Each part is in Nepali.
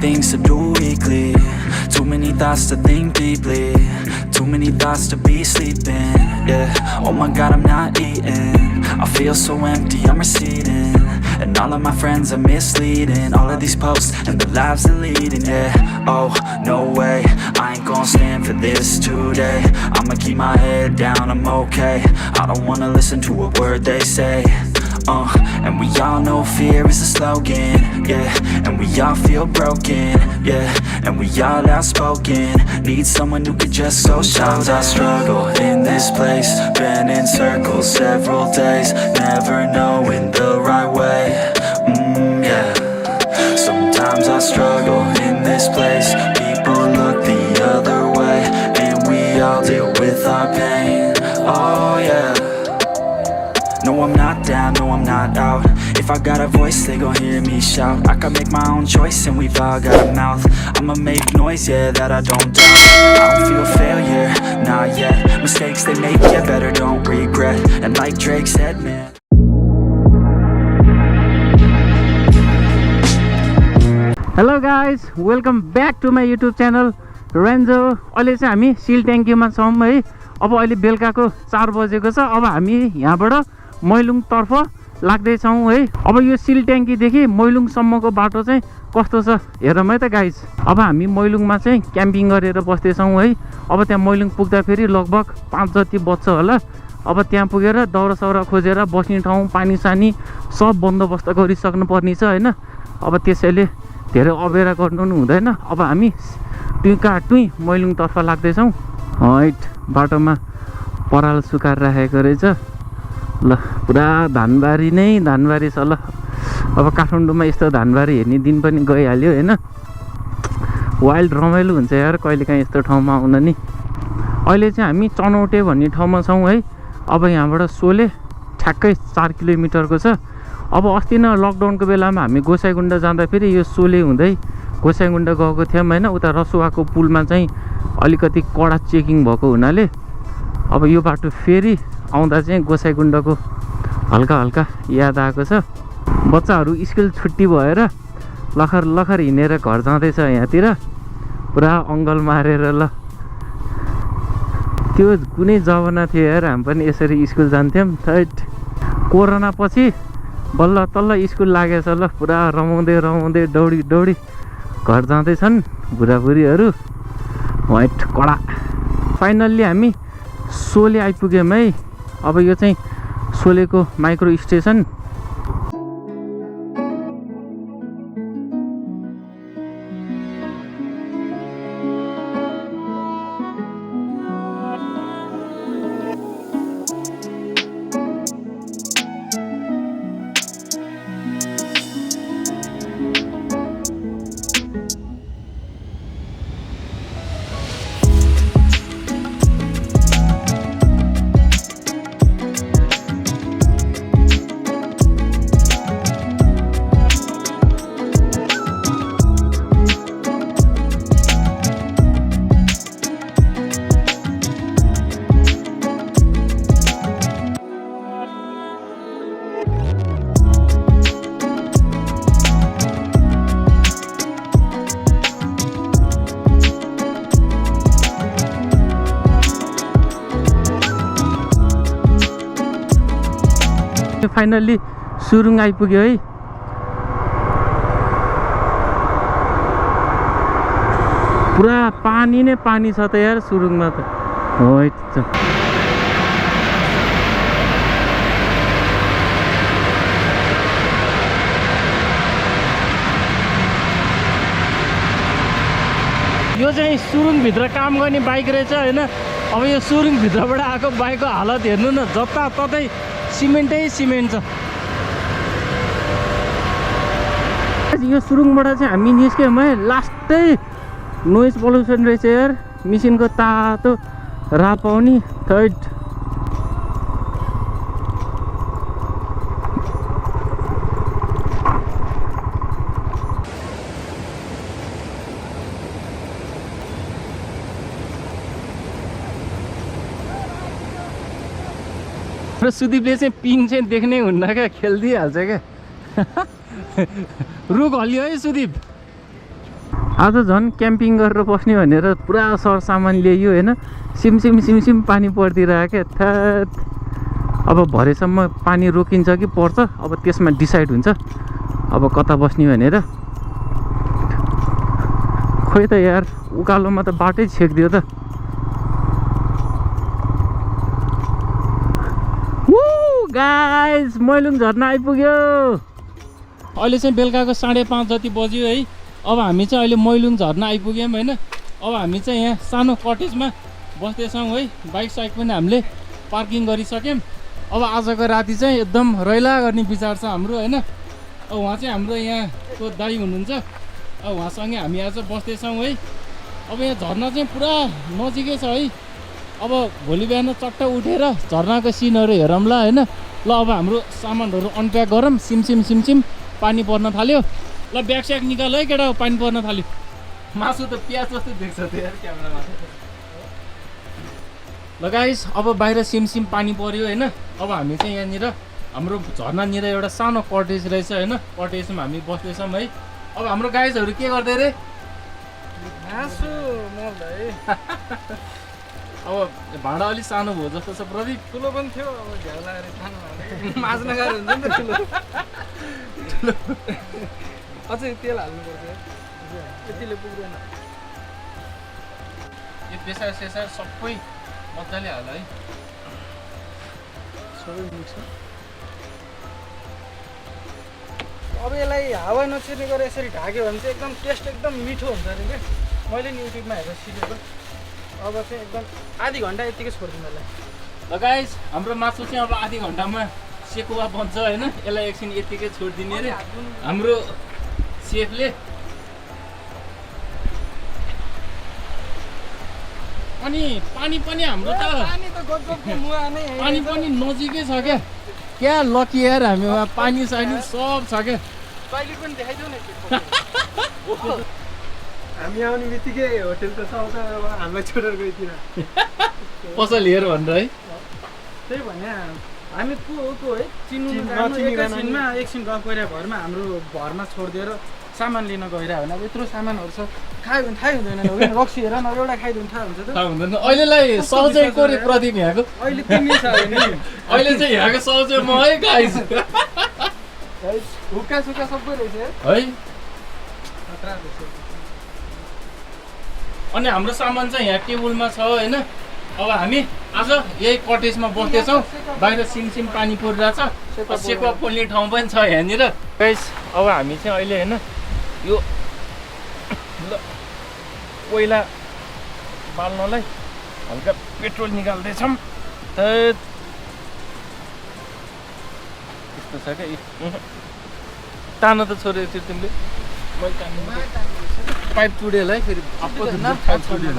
things to do weekly. Too many thoughts to think deeply. Too many thoughts to be sleeping. Yeah, oh my god, I'm not eating. I feel so empty, I'm receding. And all of my friends are misleading. All of these posts and the lives they're leading. Yeah, oh, no way, I ain't gonna stand for this today. I'ma keep my head down, I'm okay. I don't wanna listen to a word they say. And we all know fear is a slogan, yeah. And we all feel broken, yeah. And we all outspoken. Need someone who could just go. Sometimes I struggle in this place. Been in circles several days, never knowing the right way. Yeah. Sometimes I struggle in this place. People look the other way, and we all deal with our pain. Oh yeah. No, I'm not down, no, I'm not out. If I got a voice, they gon' hear me shout. I can make my own choice and we've all got a mouth. I'ma make noise, yeah, that I don't doubt. I don't feel failure, not yet. Mistakes they make, yeah, better don't regret. And like Drake said, man. Hello guys, welcome back to my YouTube channel Ranjo. अहिले चाहिँ हामी सिल ट्याङ्कीमा छौँ है। अब अहिले बेलुकाको 4 बजेको छ। अब हामी यहाँबाट मैलुङ तर्फ लाग्दै छौँ है। अब यो सिल ट्याङ्कीदेखि मैलुङसम्मको बाटो चाहिँ कस्तो छ हेरौँ है त गाइज। अब हामी मैलुङमा चाहिँ क्याम्पिङ गरेर बस्दै छौँ है। अब त्यहाँ मैलुङ पुग्दा फेरि लगभग 5 जति बज्छ होला। अब त्यहाँ पुगेर दाउरा साउरा खोजेर बस्ने ठाउँ पानी सानी सब बन्दोबस्त गरिसक्नु पर्ने छ हैन। अब त्यसैले धेरै अबेरा गर्नु हुँदैन। अब हामी टुई मैलुङतर्फ लाग्दैछौँ। हैट बाटोमा पराल सुकाएर राखेको रहेछ ल। पुरा धानबारी नै धानबारी छ ल। अब काठमाडौँमा यस्तो धानबारी हेर्ने दिन पनि गइहाल्यो हैन। वाइल्ड रमाइलो हुन्छ यार कहिलेकाहीँ यस्तो ठाउँमा आउन नि। अहिले चाहिँ हामी चनौटे भन्ने ठाउँमा छौँ है। अब यहाँबाट सोले ठ्याक्कै 4 किलोमिटरको छ। अब अस्ति न लकडाउनको बेलामा हामी गोसाइगुण्डा जाँदा फेरि यो सोले हुँदै गोसाइगुण्डा गएको थियौँ हैन। उता रसुवाको पुलमा चाहिँ अलिकति कडा चेकिङ भएको हुनाले अब यो बाटो फेरि आउँदा चाहिँ गोसाइगुण्डाको हल्का हल्का याद आएको छ। बच्चाहरू स्कुल छुट्टी भएर लखर लखर हिँडेर घर जाँदैछ यहाँतिर पुरा अङ्गल मारेर ल। त्यो कुनै जमाना थियो यार, हामी पनि यसरी स्कुल जान्थ्यौँ। थैट कोरोना पछि बल्ल तल्ल स्कुल लागेछ ल। पुरा रमाउँदै रमाउँदै दौडी दौडी घर जाँदैछन् बुढाबुढीहरू। वाइट कडा फाइनल्ली हामी सोले आइपुग्यौँ है। अब यो चाहिँ सोलेको माइक्रो स्टेसन। फाइनल्ली सुरुङ आइपुग्यो है। पुरा पानी नै पानी छ त यार सुरुङमा त। हो यो चाहिँ सुरुङभित्र काम गर्ने बाइक रहेछ हैन। अब यो सुरुङभित्रबाट आएको बाइकको हालत हेर्नु न, जताततै सिमेन्टै सिमेन्ट छ। यो सुरुङबाट चाहिँ हामी निस्क्यौँ है। लास्टै नोइज पल्युसन रहेछ यार, मिसिनको तातो राप आउने। थैट र सुदीपले चाहिँ पिङ चाहिँ देख्नै हुन्न क्या, खेलिदिइहाल्छ क्या। रुख हल्लियो है सुदीप। आज झन् क्याम्पिङ गरेर बस्ने भनेर पुरा सरसामान ल्याइयो होइन सिमसिम पानी परिदिरहेको क्या थ्याट अब भरेसम्म पानी रोकिन्छ कि पर्छ अब त्यसमा डिसाइड हुन्छ अब कता बस्ने भनेर खोइ त यार उकालोमा त बाटै छेकिदियो त गाइस मैलुङ झर्ना आइपुग्यो अहिले चाहिँ बेलुकाको 5:30 जति बज्यो है अब हामी चाहिँ अहिले मैलुङ झर्ना आइपुग्यौँ होइन अब हामी चाहिँ यहाँ सानो कटेजमा बस्दैछौँ है बाइक साइक पनि हामीले पार्किङ गरिसक्यौँ अब आजको राति चाहिँ एकदम रैला गर्ने विचार छ हाम्रो होइन अब उहाँ चाहिँ हाम्रो यहाँको दाइ हुनुहुन्छ अब उहाँसँगै हामी आज बस्दैछौँ है अब यहाँ झर्ना चाहिँ पुरा नजिकै छ है अब भोलि बिहान चट्ट उठेर झर्नाको सिनहरू हेरौँला होइन ल अब हाम्रो सामानहरू अनप्याक गरौँ सिमसिम पानी पर्न थाल्यो ल ब्याग स्याग निकाल है केटा पानी पर्न थाल्यो मासु त प्याज जस्तो देख्छ त यार क्यामेरामा ल गाइस अब बाहिर सिमसिम पानी पर्यो होइन अब हामी चाहिँ यहाँनिर हाम्रो झर्नानिर एउटा सानो कटेज रहेछ होइन कटेजमा हामी बस्दैछौँ है अब हाम्रो गाइजहरू के गर्दै रे मासु मर्दै अब भाँडा अलिक सानो भयो जस्तो छ प्रदीप ठुलो पनि थियो अब झ्याउ लागेर खानु भने माझ्न गाह्रो हुन्छ नि त ठुलो अझै तेल हाल्नुपर्छ यतिले पुग्दैन यो बेसार सेसार सबै मजाले हाल है सबै मिक्स अब यसलाई हावा नछिर्ने गरेर यसरी ढाक्यो भने चाहिँ एकदम टेस्ट एकदम मिठो हुन्छ अरे क्या मैले नि युट्युबमा हेरेर सिकेको अब चाहिँ एकदम आधी घन्टा यतिकै छोडिदिनु यसलाई ल गाइस हाम्रो मासु चाहिँ अब आधी घन्टामा सेकुवा बन्छ होइन यसलाई एकछिन यतिकै छोडिदिने अरे हाम्रो सेफले अनि पानी पनि हाम्रो त पानी त गजबको मुवा नै पानी पनि नजिकै छ क्या लकी यार हामीमा पानी सानी सब छ क्या टोइलेट पनि देखाइदेऊ न हामी आउने बित्तिकै होटेलको साउथ हामीलाई छोडेर गइदिन पसल हेर भनेर है त्यही भने हामी को है चिन्नुमा एकछिन गफ गएर भरमा हाम्रो भरमा छोडिदिएर सामान लिन गइरह भने अब यत्रो सामानहरू छ खायो भने थाहै हुँदैन रक्सी हेर न एउटा खाइदिनु थाहा हुन्छ त थाहा हुँदैन अहिलेलाई सहजै कोरे प्रदीप यहाँको अहिले तिमी छ भने अहिले चाहिँ यहाँको सहजै म है गाइस हुक्का सुक्का सबै रहेछ है अनि हाम्रो सामान चाहिँ यहाँ टेबलमा छ होइन अब हामी आज यही कटेजमा बस्दैछौँ बाहिर सिमसिम पानी परिरहेछ सेकुवा पोल्ने ठाउँ पनि छ यहाँनिर गाइस अब हामी चाहिँ अहिले होइन यो कोइला बाल्नलाई हल्का पेट्रोल निकाल्दैछौँ यस्तो छ क्या तानो त छोडेको थियो तिमीले मैले तान्नु पाइप चुडेल है फेरि पाइप चुडेल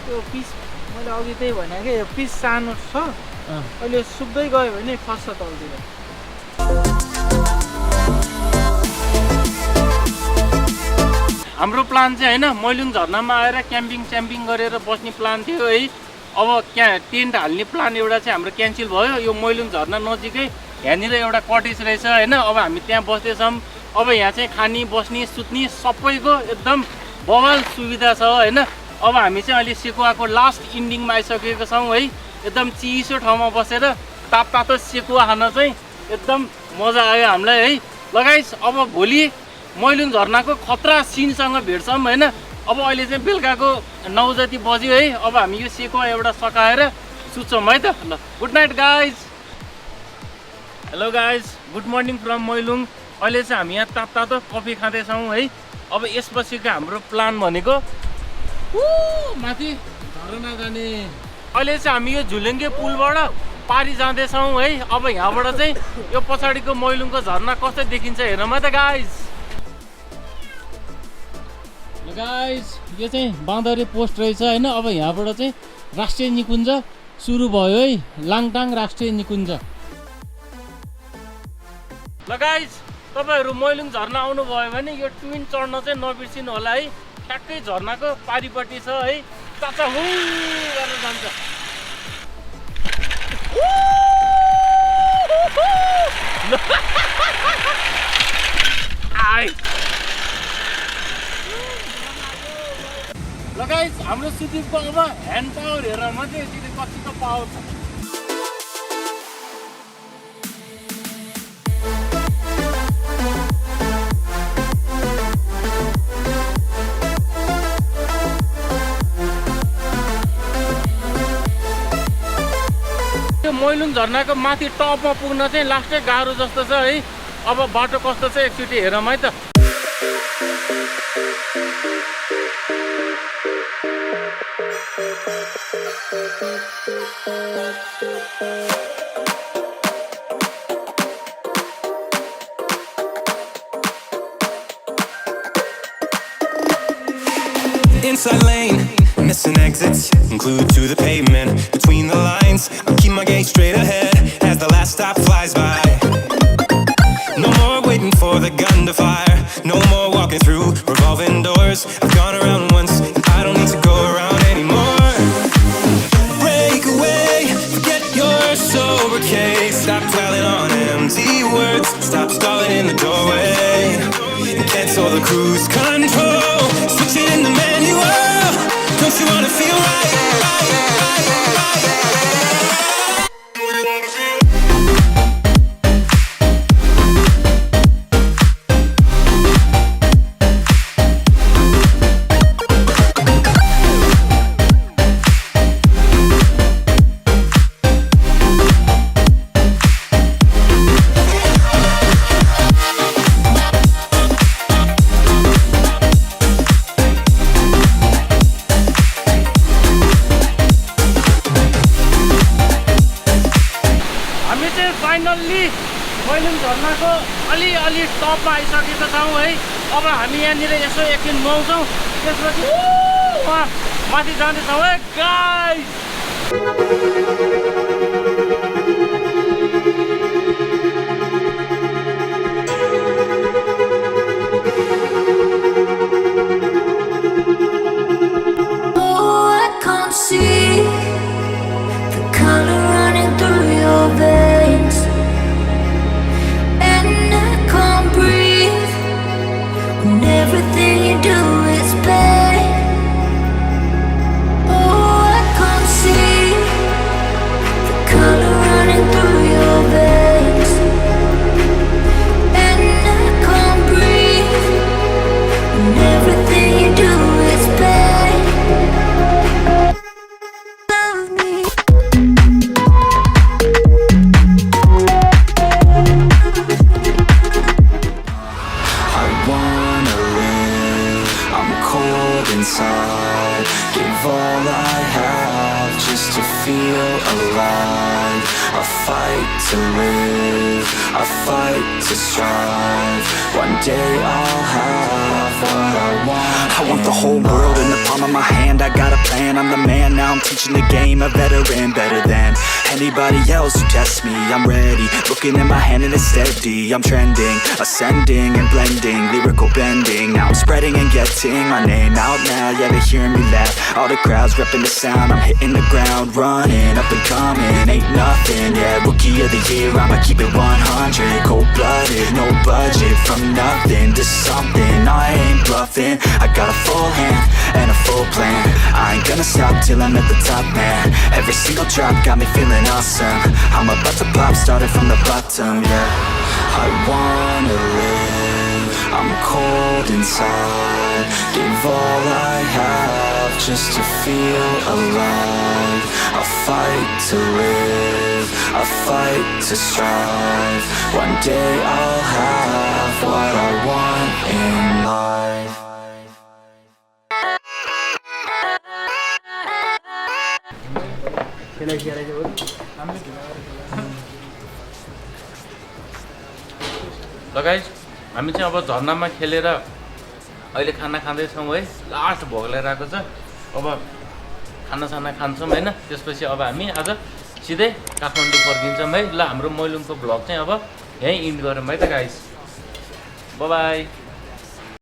त्यो पिस मैले अघि त्यही भने कि यो पिस सानो छ अहिले सुक्दै गयो भने फस्छ तलतिर हाम्रो प्लान चाहिँ होइन मैलुङ झर्नामा आएर क्याम्पिङ गरेर बस्ने प्लान थियो है अब टेन्ट हाल्ने प्लान एउटा चाहिँ हाम्रो क्यान्सल भयो यो मैलुङ झर्ना नजिकै यहाँनिर एउटा कटेज रहेछ होइन अब हामी त्यहाँ बस्दैछौँ अब यहाँ चाहिँ खाने बस्ने सुत्ने सबैको एकदम बवाल सुविधा छ होइन अब हामी चाहिँ अहिले सेकुवाको लास्ट इन्डिङमा आइसकेको छौँ है एकदम चिसो ठाउँमा बसेर तातो सेकुवा खान चाहिँ एकदम मजा आयो हामीलाई है लगाइस अब भोलि मैलुङ झर्नाको खतरा सिनसँग भेट्छौँ होइन अब अहिले चाहिँ बेलुकाको 9 जति बज्यो है अब हामी यो सेकुवा एउटा सकाएर सुत्छौँ है त ल good night guys hello guys good morning from Mailung अहिले चाहिँ हामी यहाँ तातो कफी खाँदैछौँ है अब यसपछिको हाम्रो प्लान भनेको माथि झरना जाने अहिले चाहिँ हामी यो झुलेङ्गे पुलबाट पारी जाँदैछौँ है अब यहाँबाट चाहिँ यो पछाडिको मैलुङको झरना कस्तो देखिन्छ हेरौँ है त गाइज यो चाहिँ बाँदरे पोस्ट रहेछ होइन अब यहाँबाट चाहिँ राष्ट्रिय निकुञ्ज सुरु भयो है लाङटाङ राष्ट्रिय निकुञ्ज ल गाइज तपाईँहरू मैलुङ झरना आउनुभयो भने यो ट्विन चढ्न चाहिँ नबिर्सिनु होला है ठ्याक्कै झरनाको पारिपट्टि छ है चाचा हु गरेर जान्छ ल गाइस हाम्रो सुदीपको अब ह्यान्ड पावर हेरेर मात्रै यति कतिको पावर छ। त्यो मैलुङ झरनाको माथि टपमा पुग्न चाहिँ लास्टै गाह्रो जस्तो छ है। अब बाटो कस्तो छ एकचोटि हेरौँ है त। Inside lane, missing exits, glued to the pavement. Between the lines, I keep my gaze straight ahead as the last stop flies by. No more waiting for the gun to fire. No more walking through revolving doors. I've gone around once, and I don't need to go around anymore. Break away, forget your sober case. Stop dwelling on empty words. Stop stalling in the doorway and cancel the cruise control. Switch it in the manual. Don't you wanna feel right? Finally Mailung झरनाको अलि टपमा आइसकेका छौँ है। अब हामी यहाँनिर यसो एकछिन नुहाउँछौँ, त्यसपछि वहाँ माथि जाँदैछौँ है guys. Everything you do is pain. Oh, I can't see the color running through your veins, and I can't breathe. And everything you do is pain. Love me. Inside, give all I have just to feel alive. I fight to live, I fight to strive. One day I'll have what I want. I want the whole world in the palm of my hand. I got a plan, I'm the man. Now I'm teaching the game, a veteran, better than anybody else who tests me. I'm ready, looking at my hand and it's steady. I'm trending, ascending and blending, lyrical bending. Now I'm spreading and getting my name out now. Yeah, they hearing me laugh, all the crowds repping the sound. I'm hitting the ground, running, up and coming, ain't nothing. Yeah, rookie of the year, I'ma keep it 100. Cold-blooded, no budget, from nothing to something. I ain't bluffing, I got a full hand and a full plan. I ain't gonna stop till I'm at the top, man. Every single drop got me feeling awesome. I'm about to pop, started from the bottom, yeah. I wanna live, I'm cold inside. Give all I have just to feel alive. I fight to live, I fight to strive. One day I'll have what I want in life. ल गाइस, हामी चाहिँ अब झरनामा खेलेर अहिले खाना खाँदैछौँ है। लास्ट भोक लगाइरहेको छ। अब खानासाना खान्छौँ हैन। त्यसपछि अब हामी आज सिधै काठमाडौँ फर्किन्छौँ है। ल हाम्रो मैलुङको भ्लग चाहिँ अब यहीँ इन्ड गरौँ है त गाइस। Bye bye.